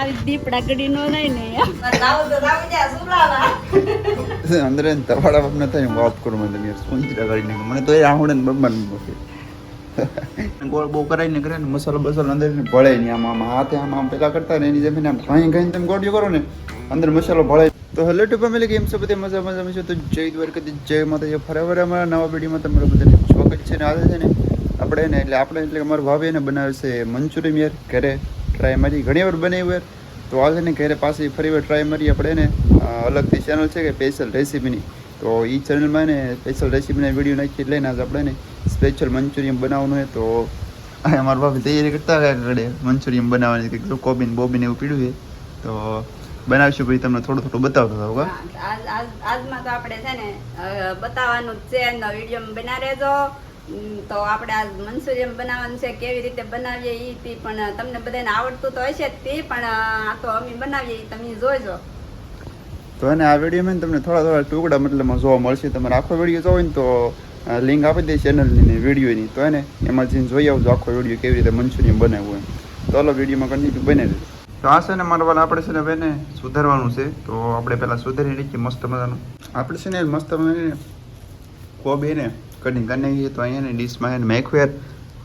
આવી દીપડા ગડી નો લઈ ને અંદર તવાડા બાપ ન થાય વાત કરું મને સુંદરા કરીને મને તો એ આવડે ને બબ્બન ગોળ બહુ કરાવીને કરે ને મસાલો બસાલો અંદર ભળે નહીં આમ હાથે આમ પેલા કરતા ને એની જમીન આમ ઘાઈ ઘાઈને તમે ગોળીઓ કરો ને અંદર મસાલો ભળે. તો હેલો ટુ ફેમિલી કેમ છો બધે મજામાં છો? તો જય દ્વારકાધીશ, જય માતાજી. ફરાવર અમારા નવા વિડીયોમાં તમારું બધાને સ્વાગત છે. ને આજે છે ને આપણે એટલે અમારા ભાભીને બનાવે છે મંચુરિયન યાર ઘરે ટ્રાય મારી ઘણી વાર બનાવ્યું યાર. તો આજે ને ઘરે પાસે ફરી વાર ટ્રાય મારી આપણે ને અલગથી ચેનલ છે કે સ્પેશિયલ રેસીપીની. તો એ ચેનલમાં ને સ્પેશિયલ રેસીપીના વિડીયો નાખી લઈને આજે આપણે ને સ્પેશિયલ મંચુરિયન બનાવવાનું હોય. તો અમારા ભાભી તૈયારી કરતા ઘરે મંચુરિયન બનાવવાની કંઈક કોબીન બોબીન એવું પીડ્યું છે. તો બનાવશું પછી તમને થોડું થોડું બતાવતો હતો. આજમાં તો આપણે છે ને બતાવવાનું જ છે, વિડીયો બના રહેજો. તો આપણે આજ મંચુરિયન બનાવવાનું છે, કેવી રીતે બનાવીએ એ પણ તમને બધાને આવડતું તો હશે જ તે, પણ આ તો અમે બનાવીએ એ તમે જોઈજો. તો એને આ વિડીયોમાં તમને થોડા થોડા ટુકડા મતલબમાં જોવા મળશે. તમારે આખો વિડીયો જોવો ને તો લિંક આપી દે ચેનલની વિડીયોની, તો એને એમાં જઈને જોઈ આવજો આખો વિડીયો કેવી રીતે મંચુરિયન બનાવવું એમ. તો ચાલો વિડીયોમાં કન્ટિન્યુ બને રહે. તો આ છે ને મારા વાળા આપણે છે ને બેને સુધારવાનું છે. તો આપણે પહેલાં સુધારી નાખીએ મસ્ત મજાનું. આપણે છે ને મસ્ત મજાને કોબી ને કટિંગ કરી નાખીએ. તો અહીંયા ને ડીશમાં એને મેખવે યાર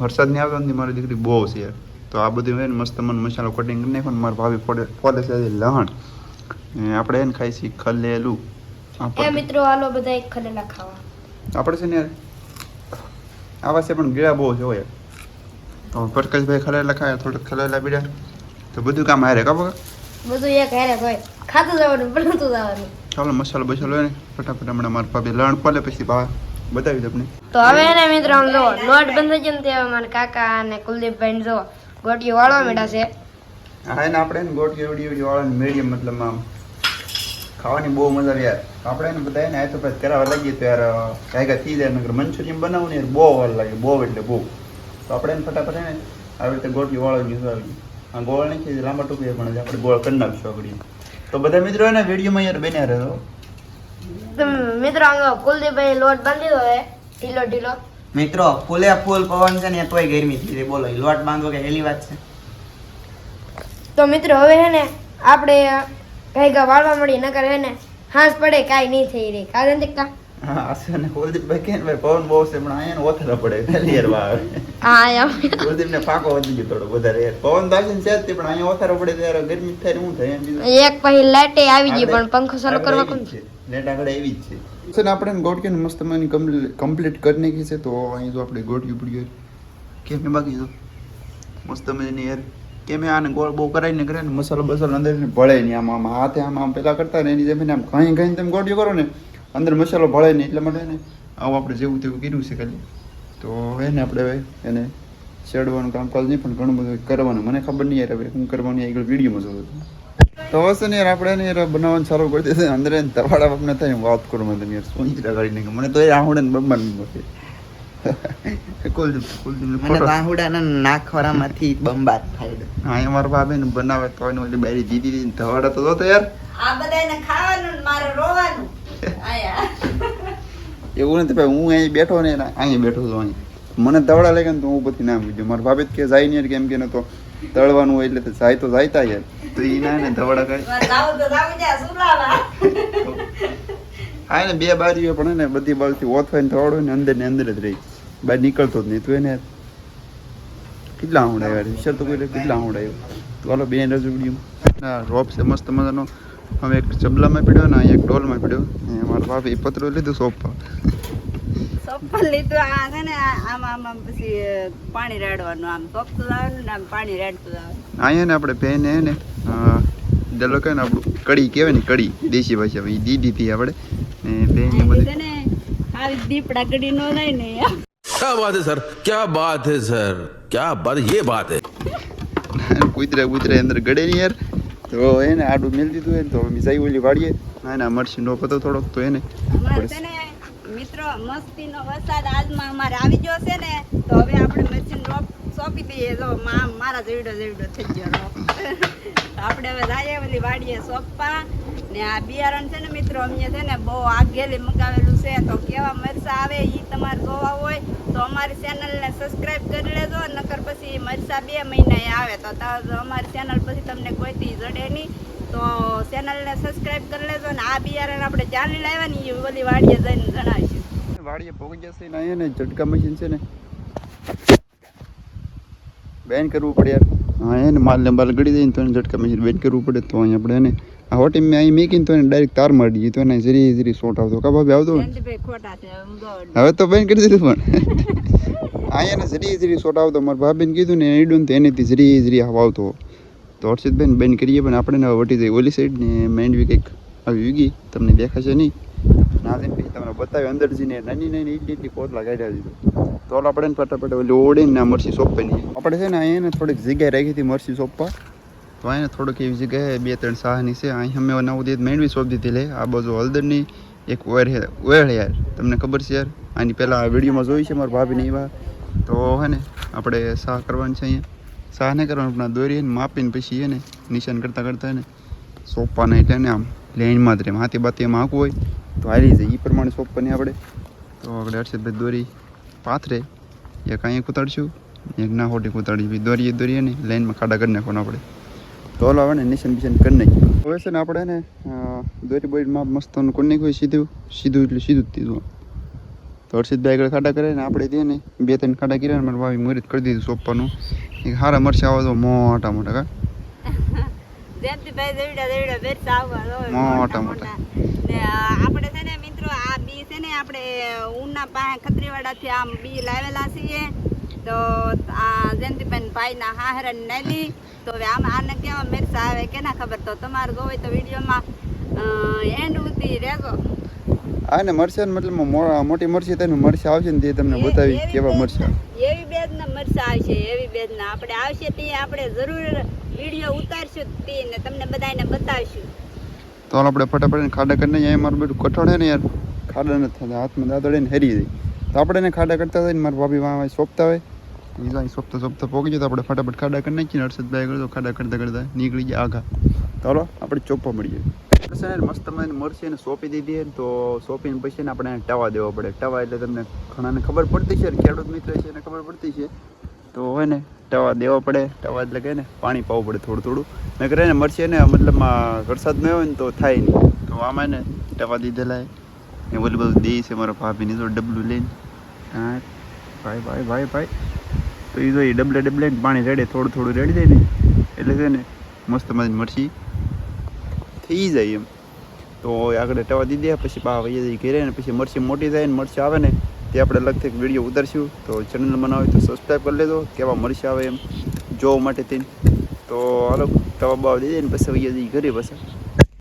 વરસાદ નહીં આવતો ને મારી દીકરી બહુ છે યાર. તો આ બધું હોય ને મસ્ત મને મસાલો કટિંગ કરી નાખ્યો ને મારા ભાભી ફોડે છે લહણ. આપણે એને ખાઈ છીએ ખલેલું. મિત્રો હાલો બધા ખલેલા ખાવા. આપણે છે ને યાર આવા છે પણ ગીળા બહુ છે હોય. તો પ્રકાશભાઈ ખલેલા ખાયા, થોડુંક ખલેલા બીડા, તો બધું કામ હારે કાપો બધું એક હારે હોય, ખાતું જવાનું બનાવતું જવાનું. ચાલો મસાલો બસાલો હોય ને ફટાફટ હમણાં મારા ભાભી લણ પડે પછી બતાવી દઉં તમને. તો હવે એને મિત્રો આમ જો લોટ બંધ થઈ જાય ને તે મારા કાકા અને કુલદીપભાઈ જો ગોટીઓ વાળવા માંડ્યા છે. હા એને આપણે એને ગોટી વડી વાળવાની મીડિયમ મતલબ આમ ખાવાની બહુ મજા આવે યાર. આપણે એને બધા એને આયતો પછી કરાવવા લાગીએ તો યાર કાંઈ થઈ જાય. નગર મંચુરિયન બનાવવું ને યાર બહુ વાર લાગે, બહુ એટલે બહુ. તો આપણે એને ફટાફટ એને આવી રીતે ગોટી વાળવાની. આ ગોળ નહીં લાંબા ટૂંકી પણ આપણે ગોળ કરી નાખશું આગળ. તો બધા મિત્રો એને વિડીયોમાં યાર બન્યા રહો. મિત્રો આમ કુલદીપભાઈ લોટ બાંધી દીધો હે ઢીલો ઢીલો. મિત્રો ફૂલે ફૂલ પવન છે ને તોય ગરમી થઈ રહી. બોલો લોટ બાંધવો કે હેલી વાત છે? તો મિત્રો હવે હે ને આપણે ભેગા વાળવા મળી નકર હે ને હાંસ પડે કાંઈ નહીં થઈ રહી. કારણ કે હા આશે ને કુલદીપભાઈ કે ભાઈ પવન બહુ છે પણ અહીંયા ઓથરા પડે પહેલી યાર વાવે. હા યાર કુલદીપને ફાંકો વધી ગયો થોડો વધારે યાર. પવન દાખીને છે જ પણ અહીંયા ઓથરા પડે ત્યારે ગરમી થાય શું થાય? એક પછી લાઈટે આવી ગઈ પણ પંખો ચાલુ કરવા કોણ છે? નેટ આગળ એવી જ છે. સર આપણે ગોટકીને મસ્ત મની કમ્પ્લીટ કરી નાખી છે. તો અહીં જો આપણે ગોટકી પડી કેમ બાકી તો મસ્ત મજાની યાર કેમ આને ગોળ બહુ કરાવીને કરે ને મસાલો બસાલો અંદર ભળે નહીં. આમ હાથે આમ પેલા કરતા ને એની જમીન આમ ઘાઈ ઘાઈને તમે ગોટીઓ કરો ને અંદર મસાલો ભળે નહીં. એટલા માટે ને આવું આપણે જેવું તેવું કર્યું છે ખાલી. તો એને આપણે એને ચડવાનું કામકાજ નહીં પણ ઘણું બધું કરવાનું. મને ખબર નહીં યાર હવે હું કરવાની આગળ વિડીયોમાં જોયું તો હશે ને યાર આપણે યાર બનાવવાનું ચાલુ કરી દે. અંદર તવાડા બાપ ન થાય વાત કરું મને યાર સુંદરા ગાડીને મને તો એ આવડે ને બબ્બાની નાખવામાંથી બંબાદ થાય. હા એ મારા ભાભી ને બનાવે તો ઓલી બારી દીદી ધવાડા તો જોતો યાર. આ બધાને ખાવાનું મારે રોવાનું. એવું નથી ભાઈ, હું અહીં બેઠો ને અહીંયા બેઠો છું. અહીં મને તવડા લાગે ને તો હું પછી નામ બીજું મારા ભાભી કે જાય ને કેમ કે તો તળવાનું હોય એટલે જાય તો જાયતા યાર. તો એ ના ને ધવડા હા ને બે બાજુ પણ ને બધી બાજુથી ઓથવાય ને તવડો ને અંદર જ રહી, બહાર નીકળતો જ નહીં. તો એને કેટલા આવડાય વિચાર તો કોઈ કેટલા આવડાય. તો હાલો બે રજૂ વિડીયો રોપ છે મસ્ત મજાનો. હવે એક ચબલામાં પીડ્યો ને એક ડોલમાં પીડ્યો. મારા ભાભી પતરું લીધું સોપા લીધું. આ છે ને આમ પછી પાણી રેડવાનું, આમ સોપતું જવાનું ને આમ પાણી રેડતું જવાનું. અહીંયા ને આપણે બેને ને ડલો કહે ને આપણું કડી કહેવાય ને કડી દેશી ભાષામાં એ દીધી હતી આપણે ને બેન બધી ને આવી દીપડા ગડી નો લઈ ને. क्या बात है सर, क्या बात है सર, क्या બાત, ये बात है. કૂતરા અંદર ગળે નહીં યાર. તો એને આડું મેળ દીધું હોય તો મિસાઈ ઓલી વાળીએ ના મરસી નો પતો થોડોક. તો એને મિત્રો મસ્તીનો વરસાદ આજમાં અમારે આવી ગયો છે ને. તો હવે આપણે મરચી રોપ સોંપી દઈએ. જો મારા જેવડો થઈ ગયો. આપણે હવે જાય ઓલી વાડીએ સોંપવા ને. આ બિયારણ છે ને મિત્રો અમે છે ને બહુ આગેલી મગાવેલું છે. તો કેવા મરચા આવે એ તમારે જોવા હોય તો અમારી ચેનલને સબસ્ક્રાઇબ કરી લેજો. નકર પછી મરચા 2 મહિના આવે તો અમારી ચેનલ પછી તમને કોઈથી જડે નહીં. તો ચેનલને સબસ્ક્રાઇબ કરી લેજો ને આ બિયારણ આપણે ચાલી લાવ્યા ને એ ઓલી વાડીએ જઈને જણાવીશું. વાડીએ પહોંચી જશે ને અહીંયા ને ઝટકા મશીન છે ને બેન કરવું પડે યાર. હા એને માલને બાલ ગળી દઈને તો એને ઝટકા મશીન બેન કરવું પડે. તો અહીંયા આપણે એને આ હોટી મેં અહીં મેકીને તો એને ડાયરેક્ટ તાર મારી દીધી તો એને જરી જરી શોટ આવતો કા ભાભી આવતો ને જયંતિભાઈ ખોટા છે હું તો હવે તો બેન કરી દીધું પણ અહીંયા જરી જરી શોટ આવતો મારા ભાભીને કીધું ને એડું તો એનેથી જરી જરી હવા આવતો. તો હર્ષિતભાઈ બેન કરીએ પણ આપણે હવે વટી જાય ઓલી સાઈડ ને મેંડવી કંઈક આવી ગઈ તમને દેખાશે નહીં. ના દિન પછી તમને બતાવ્યું અંદર જઈને નાની નાની એટલી કોથળા કાઢ્યા દીધું. તો આપણે ફટાફટ ઓલી ઓળીને ના મરસી સોંપવાની આપણે છે ને અહીંયા થોડીક જગ્યાએ રાખી હતી મરસી સોંપવા. તો અહીંયા થોડીક એવી જગ્યાએ 2-3 સાહની છે. અહીં અમે નવું દે મેંડવી સોંપી દીધી લે. આ બાજુ હળદરની એક ઓળ યાર તમને ખબર છે યાર આની પહેલાં આ વિડીયોમાં જોઈ છે મારા ભાભીને એવા. તો હે ને આપણે સાહ કરવાની છે અહીંયા. સાહ નહીં કરવાનું આપણા દોરીને માપીને પછી એને નિશાન કરતાં કરતાં એને સોંપવાના એટલે ને આમ લાઈનમાં જ રહે. હાથી બાતી એમાં આંકવું હોય તો હારી જાય એ પ્રમાણે સોંપવાની આપણે. તો આપણે હર્ષિતભાઈ દોરી પાથરે એક અહીંયા કૂતાડશું એક ના હોટી કૂતાડી દોરીએ ને લાઈનમાં ખાડા કરી નાખવાનું આપણે. તો ઓલો આવે ને નિશાન બિશાન કરી નાખીએ. હવે છે ને આપણે ને દોરી બોરીમાં મસ્તનું કરી નાખ્યું સીધું એટલે સીધું જ દીધું. તો હર્ષિતભાઈ આગળ ખાડા કરે ને આપણે ત્યાં ને 2-3 ખાડા કર્યા ને મારા ભાભી મુહૂર્ત કરી દીધું સોંપવાનું. એક સારા મરચાં આવે તો મોટા મોટા કા જયંતિભાઈ જેવડા બેસા આવવા મોટા મોટા. ને આપણે છે ને મિત્રો આ બી છે ને આપણે ઉના પાસે ખત્રીવાડાથી આમ બી લાવેલા છીએ. તો આ જયંતિભાઈ ભાઈના હાહરા નાલી તો હવે આમ આને કેવા મરચા આવે કેના ખબર. તો તમારે જોવે તો વિડીયોમાં એન્ડ સુધી રહેજો. હા ને મરચાં મતલબ મોટી મરચી તેનું મરચાં આવશે ને તે તમને બતાવી કેવા મરચાં એવી બેજના મરચા આવશે એવી બેજના આપણે આવશે તે આપણે જરૂર વિડીયો ઉતારશું તે ને તમને બધાને બતાવીશું. તો આપણે ફટાફટ ખાડા કરીને અહીંયા મારું બધું કઠોળ છે ને યાર ખાડા નથી થતા હાથમાં દાદડે ને હેરી જાય. તો આપણે એને ખાડા કરતા હોય ને મારા ભાભી વાં સોંપતા હોય એ અહીં સોંપતા પોગી જાય. તો આપણે ફટાફટ ખાડા કરી નાખીને હર્ષદભાઈ કરતો ખાડા કરતા નીકળી જાય આઘા. ચાલો આપણે ચોપવા મળીએ. મસ્ત મને મરચી એને સોંપી દીધી તો સોંપીને પછી ને આપણે ટવા દેવો પડે. ટવા એટલે તમને ઘણાને ખબર પડતી છે ખેડૂત મિત્ર છે એને ખબર પડતી છે. તો હોય ને ટવા દેવા પડે. ટવા એટલે કે ને પાણી પાવું પડે થોડું થોડું ને કરે ને મરચી ને મતલબમાં વરસાદ ન હોય ને તો થાય નહીં. તો આમાં ને ટવા દીધેલા એ ઓલી બધું દે છે મારા ભાભીની તો ડબલું લઈને હા ભાઈ તો એ જો એ ડબલે પાણી રેડે થોડું રેડી દે ને એટલે છે ને મસ્ત મજાની મરચી થઈ જાય એમ. તો આગળ ટવા દીધી પછી બા વહી જઈ ઘેરે ને પછી મરચી મોટી થાય ને મરચી આવે ને તે આપણે લગતી વિડીયો ઉતારશું. તો ચેનલ બનાવી તો સબસ્ક્રાઈબ કરી લેજો કેવા મરચી આવે એમ જોવા માટે થઈને. તો હાલો ટવા બાવા દીધી ને પછી વહી જઈ ઘરે પછી